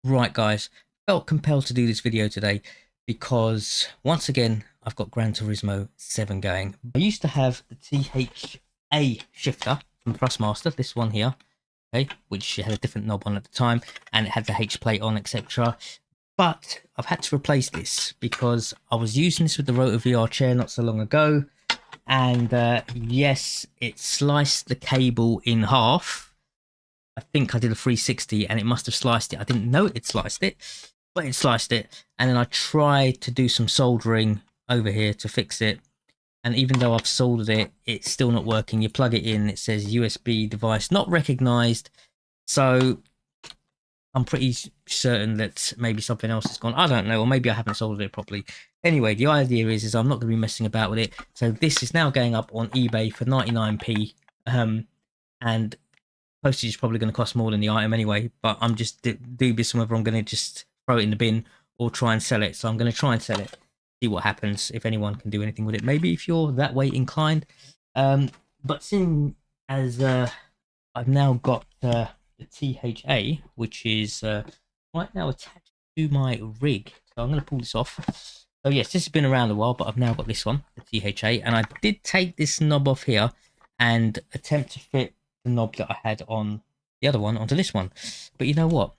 Right, guys, felt compelled to do this video today because once again I've got Gran Turismo 7 going. I used to have the THA shifter from Thrustmaster, this one here, okay, which had a different knob on at the time and it had the H plate on, etc. But I've had to replace this because I was using this with the Rotor VR chair not so long ago, and yes, it sliced the cable in half. I think I did a 360 and it must have sliced it. I didn't know it sliced it, but it sliced it. And then I tried to do some soldering over here to fix it. And even though I've soldered it, it's still not working. You plug it in, it says USB device not recognized. So I'm pretty certain that maybe something else has gone. I don't know, or maybe I haven't soldered it properly. Anyway, the idea is I'm not going to be messing about with it. So this is now going up on eBay for 99p. And postage is probably going to cost more than the item anyway, but I'm just dubious on whether I'm going to just throw it in the bin or try and sell it. So I'm going to try and sell it, see what happens, if anyone can do anything with it. Maybe if you're that way inclined. But seeing as I've now got the THA, which is right now attached to my rig, so I'm going to pull this off. So yes, this has been around a while, but I've now got this one, the THA, and I did take this knob off here and attempt to fit the knob that I had on the other one onto this one. But you know what?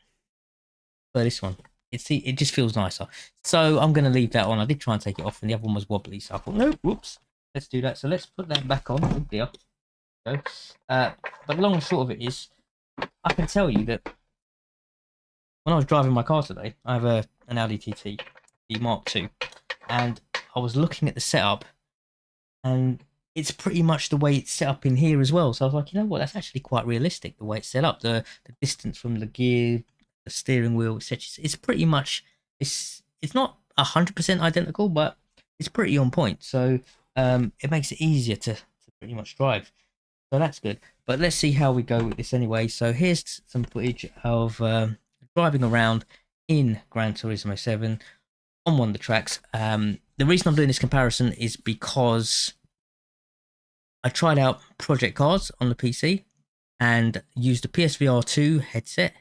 For this one, it just feels nicer. So I'm going to leave that on. I did try and take it off, and the other one was wobbly, so I thought, no, whoops, let's do that. So let's put that back on. Oh dear. So, but long and short of it is, I can tell you that when I was driving my car today, I have an Audi TT, the Mark II, and I was looking at the setup, and it's pretty much the way it's set up in here as well. So I was like, you know what, that's actually quite realistic the way it's set up. The distance from the gear, the steering wheel, etc. It's pretty much it's not 100% identical, but it's pretty on point. So it makes it easier to pretty much drive. So that's good. But let's see how we go with this anyway. So here's some footage of driving around in Gran Turismo 7 on one of the tracks. The reason I'm doing this comparison is because I tried out Project Cars on the PC and used a PSVR2 headset,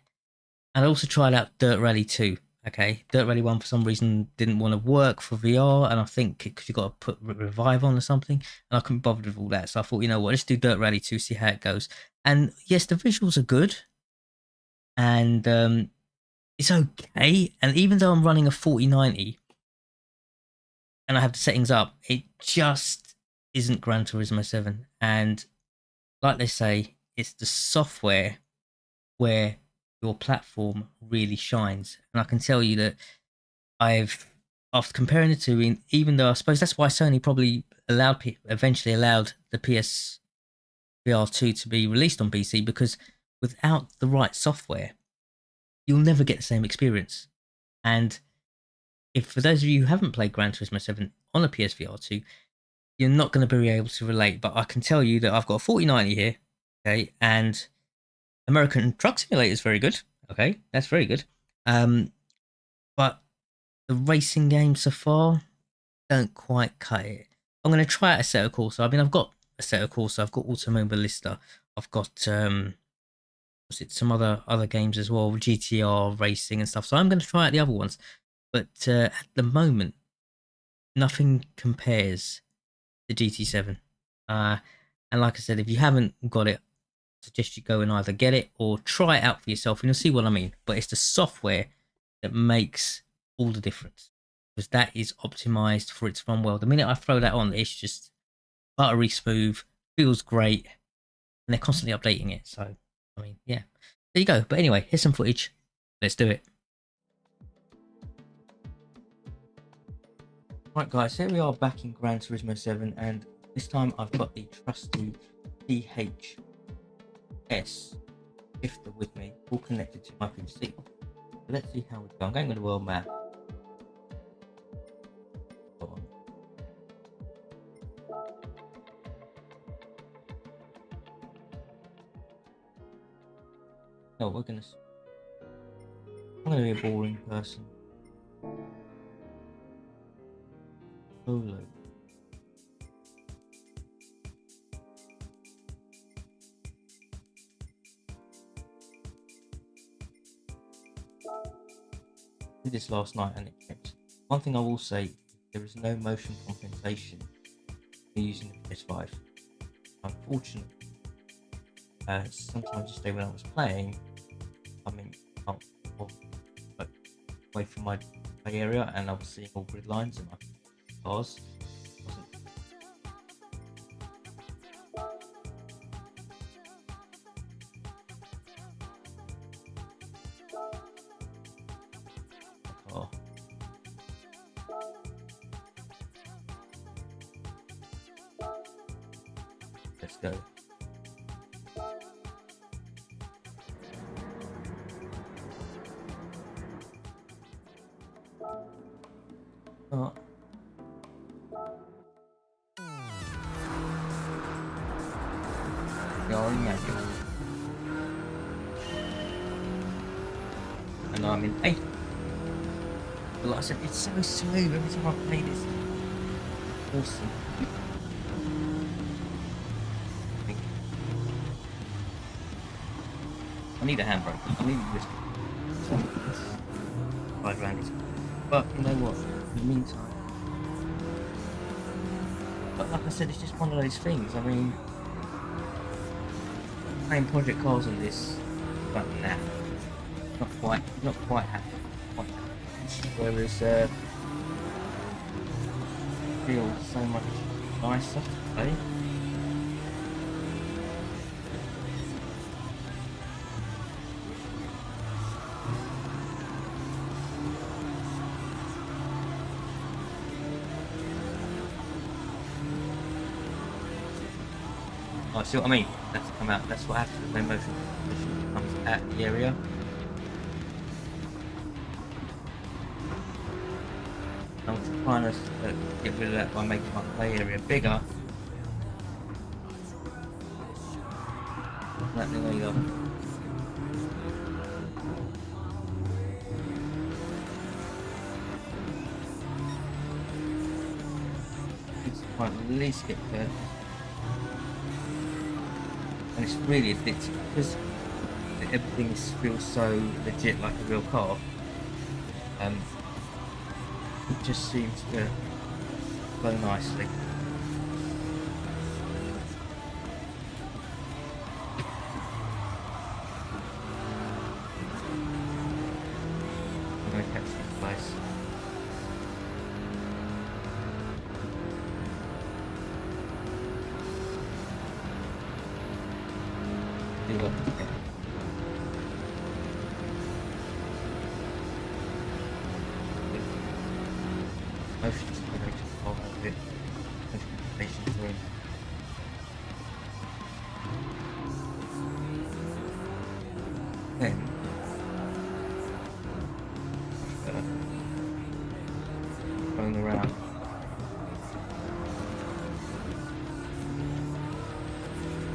and I also tried out Dirt Rally 2. Okay, Dirt Rally 1 for some reason didn't want to work for VR, and I think because you got to put Revive on or something, and I couldn't bother with all that. So I thought, you know what, let's do Dirt Rally 2, see how it goes. And yes, the visuals are good, and it's okay. And even though I'm running a 4090 and I have the settings up, it just isn't Gran Turismo 7. And like they say, it's the software where your platform really shines. And I can tell you that after comparing the two, even though I suppose that's why Sony probably eventually allowed the PSVR2 to be released on PC, because without the right software, you'll never get the same experience. And if for those of you who haven't played Gran Turismo 7 on a PSVR2, you're not going to be able to relate. But I can tell you that I've got a 4090 here, okay, and American Truck Simulator is very good. Okay, that's very good. But the racing games so far don't quite cut it. I'm going to try out a set of Corsa. I mean, I've got a set of Corsa. I've got Automobilista. I've got what's it? Some other games as well, GTR racing and stuff. So I'm going to try out the other ones. But at the moment, nothing compares to GT7. And like I said, if you haven't got it, suggest you go and either get it or try it out for yourself, and you'll see what I mean. But it's the software that makes all the difference, because that is optimized for its fun world. The minute I throw that on, it's just buttery smooth, feels great, and they're constantly updating it. So I mean, yeah, there you go. But anyway, here's some footage. Let's do it. Right guys, here we are back in Gran Turismo 7, and this time I've got the trusty THS shifter with me, all connected to my PC. So let's see how we go. I'm going with the world map. No, I'm gonna be a boring person. Solo. did this last night and it kept. One thing I will say, there is no motion compensation using the PS5. Unfortunately, sometimes yesterday when I was playing, I mean, out of, like, away from my play area, and I was seeing all grid lines and my cars wasn't. Oh. Let's go. Oh. Yaw Magic. And I'm in 8. But like I said, it's so smooth every time I play this. Awesome. I need a handbrake. I need this. Ride around this. But you know what? In the meantime. But like I said, it's just one of those things. I mean, playing Project Cars on this, but nah, not quite happy. Whereas feels so much nicer to play. Oh, see what I mean? That's come out. That's what happens when motion comes at the area. I'm trying to get rid of that by making my play area bigger. Not happening either. At least get there. And it's really addictive because everything feels so legit, like a real car. It just seems to flow nicely. I'm going to catch this place. Do what you can. Motions are just all of it. Patience room. Then going around.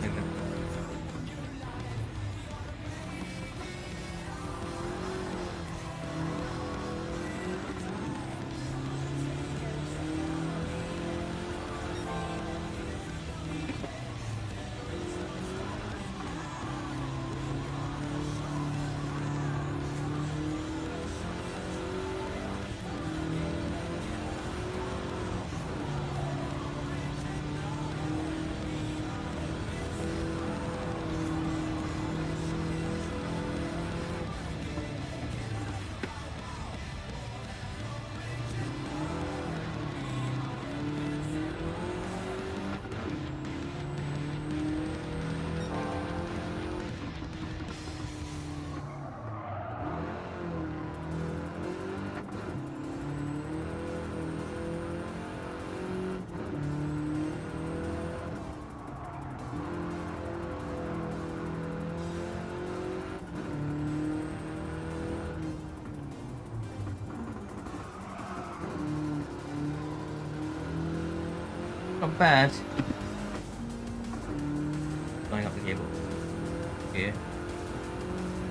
And then not bad. Going up the gearbox here.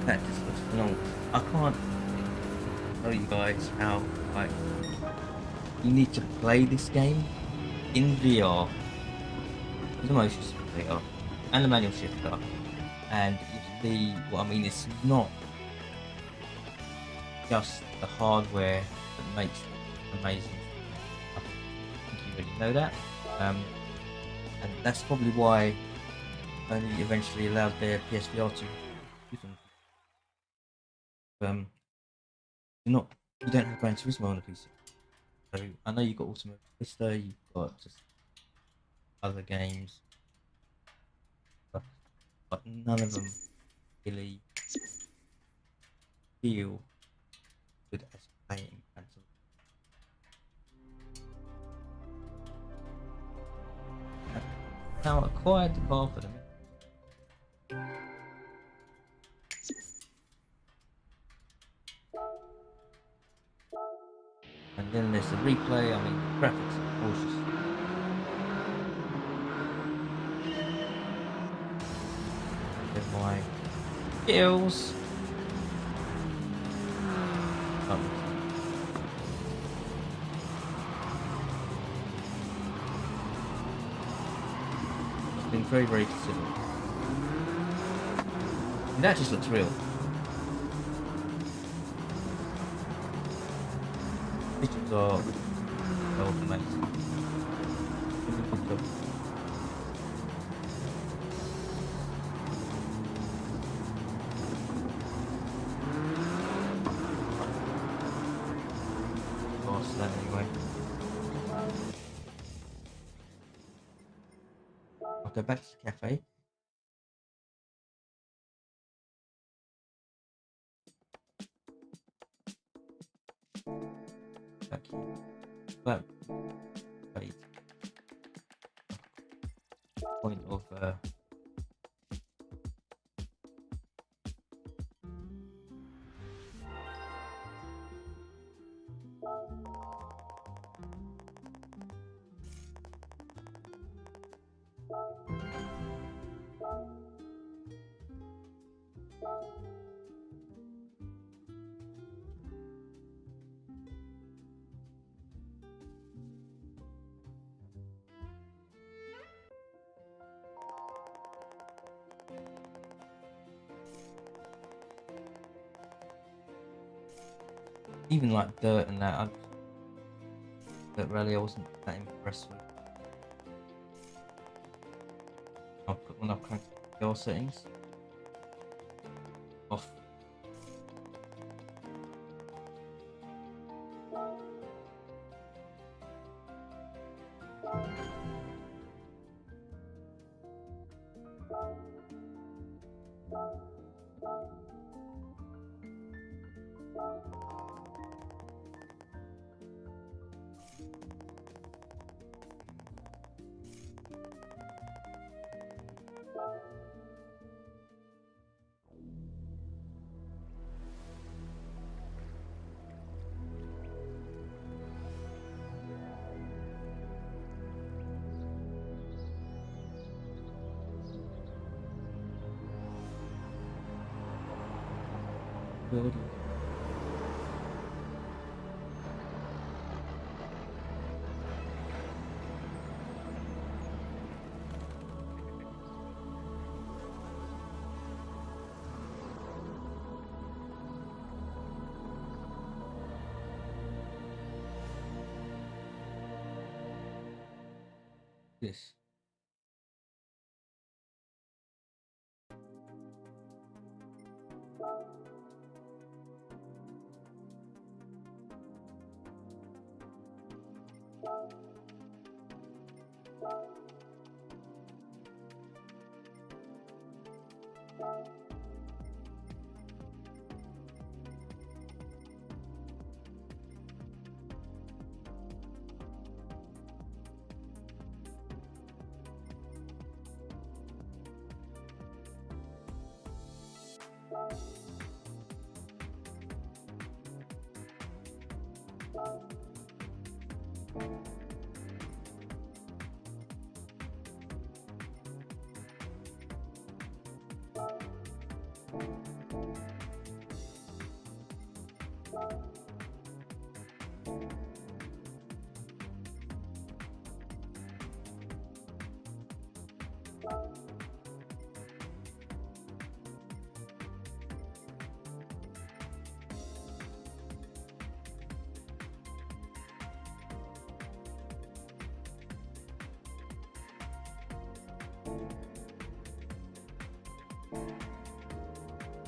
That just looks phenomenal. I can't tell you guys how, like, you need to play this game in VR, the motion simulator and the manual shifter, and you see what I mean. It's not just the hardware that makes it amazing. I think you already know that, and that's probably why only eventually allowed their PSVR to use them. You don't have Gran Turismo on the PC. So I know you've got Ultimate Vista, you've got just other games, but none of them really feel good as playing Gran Turismo. Now acquired the car for them. And then there's the replay. I mean, the graphics are gorgeous. There's my skills. It's been very, very considerate. And that just looks real. Pictures are amazing. Good job. That anyway. I'll go back to the cafe. Back here. But wait. Point of even like dirt and that. Dirt rally, I wasn't that impressed with. I'll put when I've cranked the settings off. Good. This.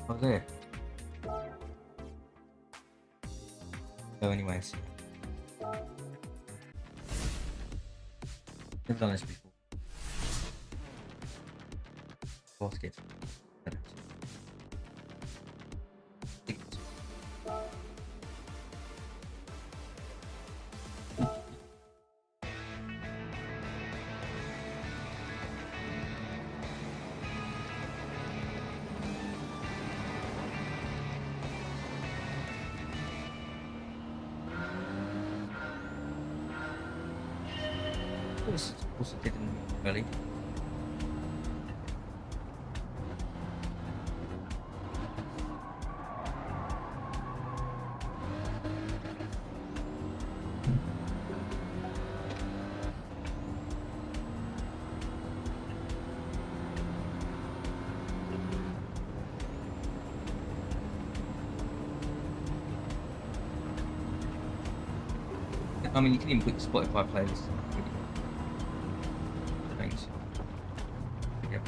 Oh, there. So anyways, I've done this before. Basket. Of course it didn't really. I mean, you can even put the Spotify playlist. Thanks. Yep.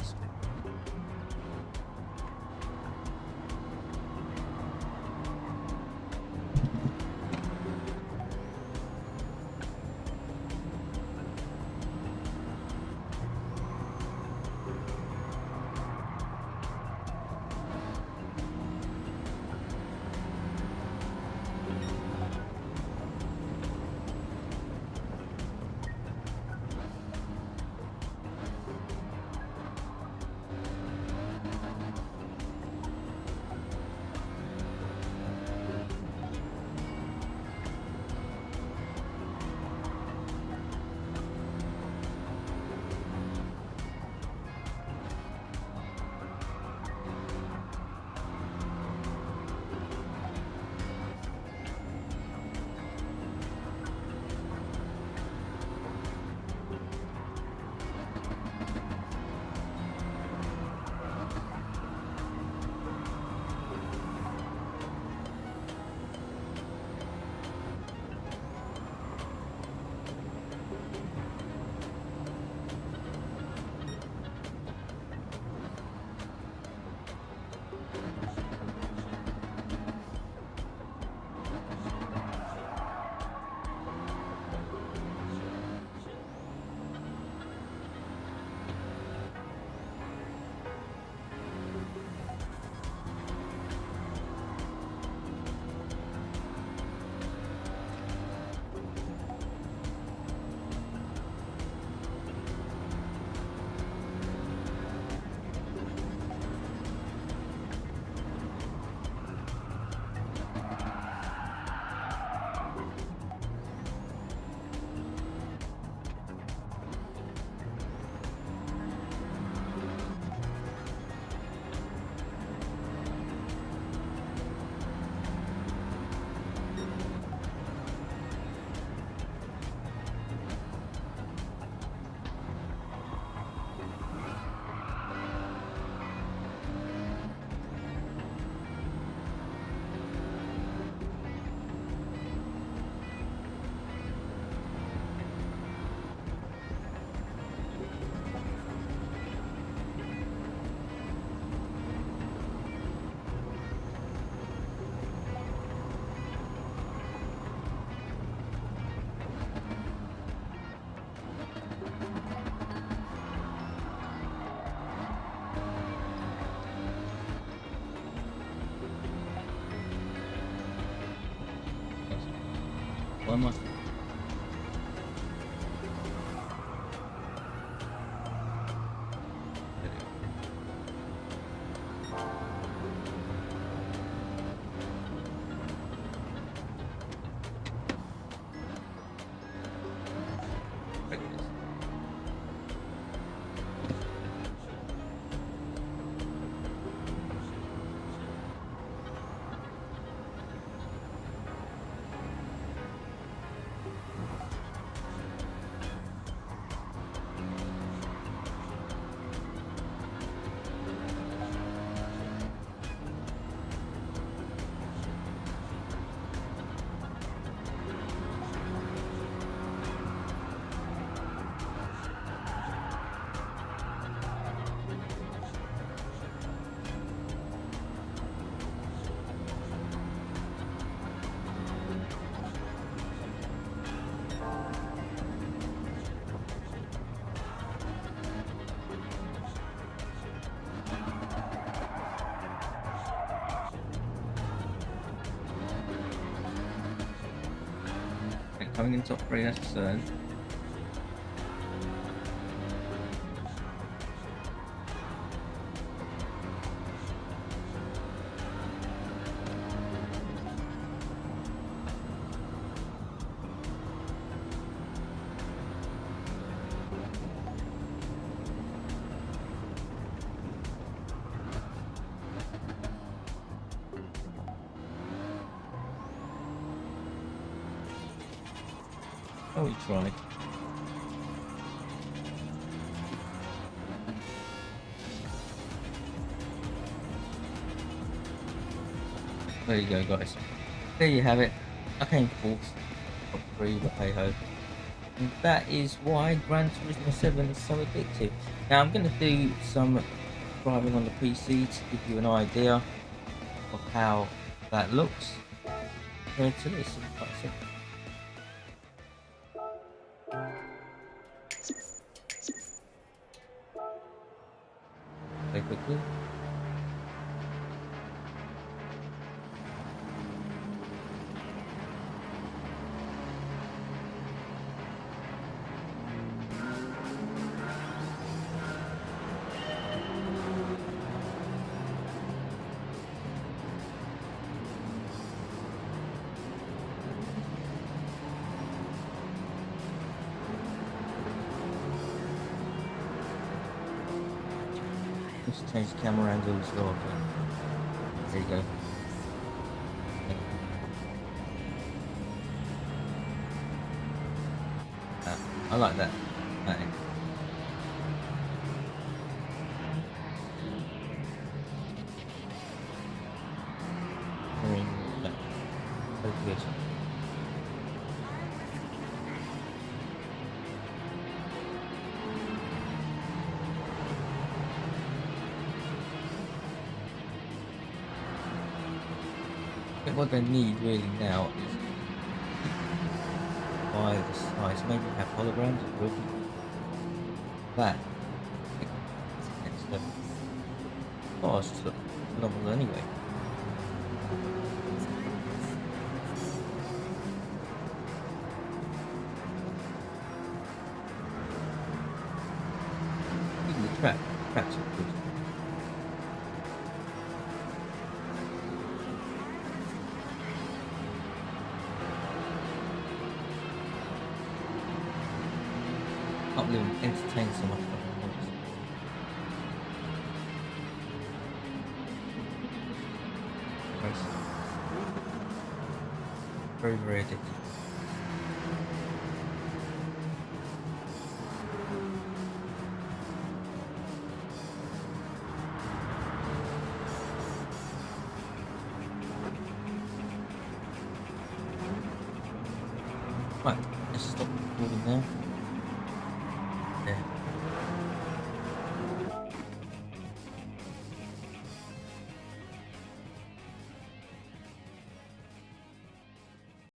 One more. coming in top 3, that's for certain. Oh, he tried. There you go, guys. There you have it. I came fourth, top 3, but hey ho. And that is why Gran Turismo 7 is so addictive. Now I'm going to do some driving on the PC to give you an idea of how that looks compared to this. Very quickly. Just change the camera angle as well. There you go. I like that. So good. I think what they need really now is by the size, maybe have holograms of wood. That next level. Cars just look phenomenal anyway. Even the tracks are good. Can't believe I'm entertained so much by the points. Very, very addictive. Right, let's stop recording now.